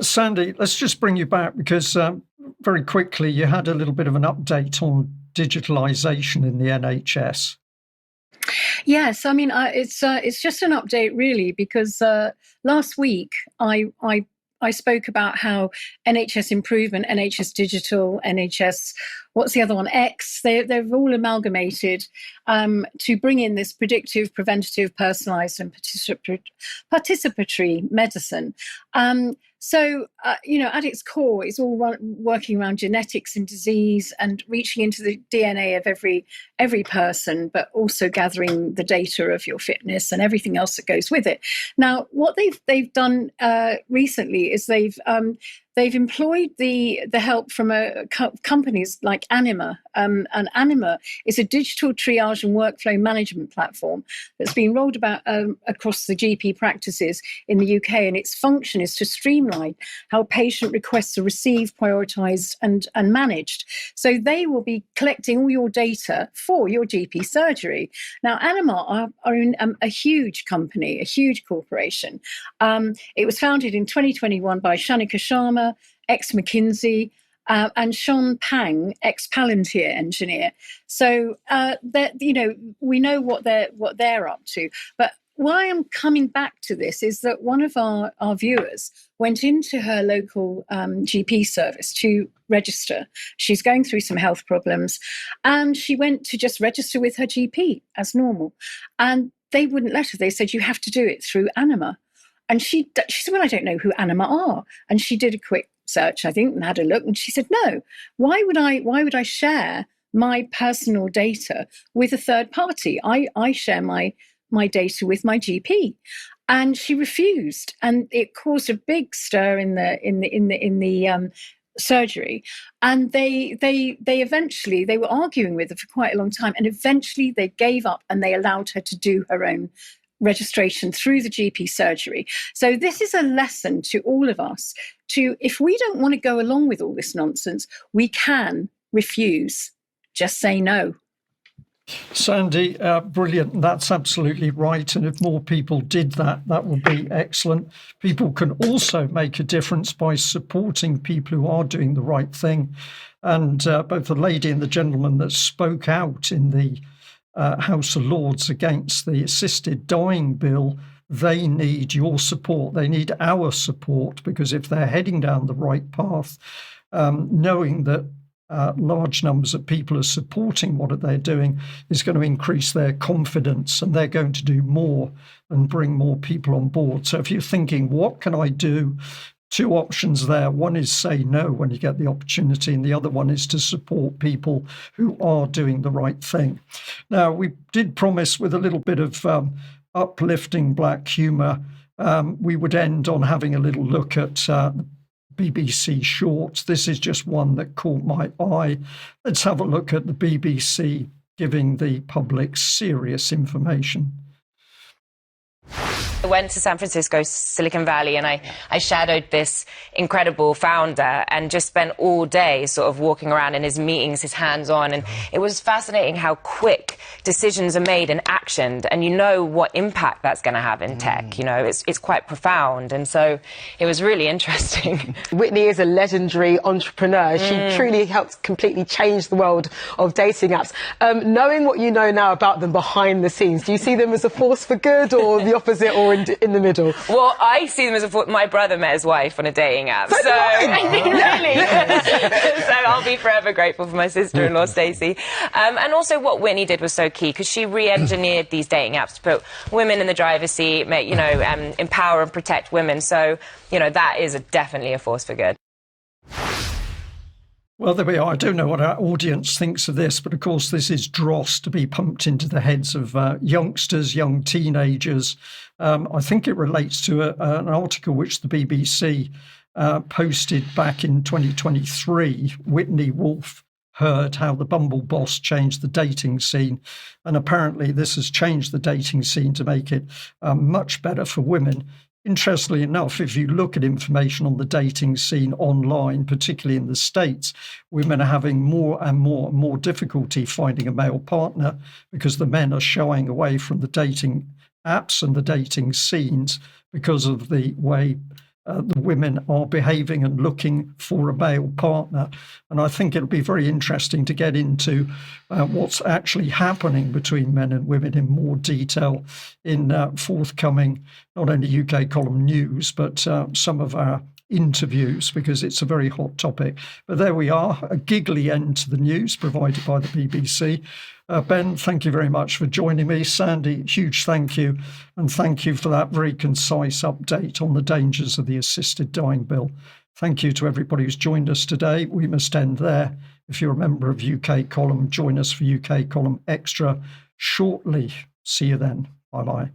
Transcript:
Sandy, let's just bring you back because very quickly you had a little bit of an update on digitalisation in the NHS. Yes, I mean it's just an update really because last week I spoke about how NHS Improvement, NHS Digital, NHS, what's the other one? X. They've all amalgamated to bring in this predictive, preventative, personalised, and participatory medicine. At its core, it's all working around genetics and disease and reaching into the DNA of every person, but also gathering the data of your fitness and everything else that goes with it. Now, what they've done recently is they've employed the help from companies like Anima. And Anima is a digital triage and workflow management platform that's been rolled about across the GP practices in the UK. And its function is to streamline how patient requests are received, prioritised and managed. So they will be collecting all your data for your GP surgery. Now, Anima are in a huge company, a huge corporation. It was founded in 2021 by Shanika Sharma, ex-McKinsey, and Sean Pang, ex-Palantir engineer. So we know what they're up to. But why I'm coming back to this is that one of our viewers went into her local GP service to register. She's going through some health problems, and she went to just register with her GP as normal. And they wouldn't let her. They said, you have to do it through Anima. And she said, well, I don't know who Anima are. And she did a quick search, I think, and had a look. And she said, no, why would I share my personal data with a third party? I share my data with my GP. And she refused. And it caused a big stir in the surgery. And they eventually, they were arguing with her for quite a long time. And eventually they gave up and they allowed her to do her own registration through the GP surgery. So this is a lesson to all of us if we don't want to go along with all this nonsense, we can refuse. Just say no. Sandy, brilliant. That's absolutely right. And if more people did that, that would be excellent. People can also make a difference by supporting people who are doing the right thing. And both the lady and the gentleman that spoke out in the House of Lords against the assisted dying bill, they need your support. They need our support, because if they're heading down the right path, knowing that large numbers of people are supporting what they're doing is going to increase their confidence, and they're going to do more and bring more people on board. So if you're thinking, what can I do? Two options there. One is say no when you get the opportunity, and the other one is to support people who are doing the right thing. Now, we did promise with a little bit of uplifting black humour, we would end on having a little look at BBC shorts. This is just one that caught my eye. Let's have a look at the BBC giving the public serious information. I went to San Francisco, Silicon Valley, and I shadowed this incredible founder and just spent all day sort of walking around in his meetings, his hands-on. And it was fascinating how quick decisions are made and actioned, and you know what impact that's going to have in tech. You know, it's quite profound. And so it was really interesting. Whitney is a legendary entrepreneur. She truly helped completely change the world of dating apps. Knowing what you know now about them behind the scenes, do you see them as a force for good or the opposite, or in the middle? Well, I see them as my brother met his wife on a dating app. So really, so I'll be forever grateful for my sister-in-law, Stacey. And also what Whitney did was so key, because she re-engineered these dating apps to put women in the driver's seat, empower and protect women. So, that is definitely a force for good. Well, there we are. I don't know what our audience thinks of this, but of course this is dross to be pumped into the heads of youngsters, young teenagers. I think it relates to an article which the BBC posted back in 2023. Whitney Wolfe heard how the Bumble boss changed the dating scene, and apparently this has changed the dating scene to make it much better for women. Interestingly enough, if you look at information on the dating scene online, particularly in the States, women are having more and more difficulty finding a male partner because the men are shying away from the dating apps and the dating scenes because of the way the women are behaving and looking for a male partner. And I think it'll be very interesting to get into what's actually happening between men and women in more detail in forthcoming, not only UK column news, but some of our interviews, because it's a very hot topic. But there we are, a giggly end to the news provided by the BBC. Ben, thank you very much for joining me. Sandy, huge thank you. And thank you for that very concise update on the dangers of the assisted dying bill. Thank you to everybody who's joined us today. We must end there. If you're a member of UK Column, join us for UK Column Extra shortly. See you then. Bye-bye.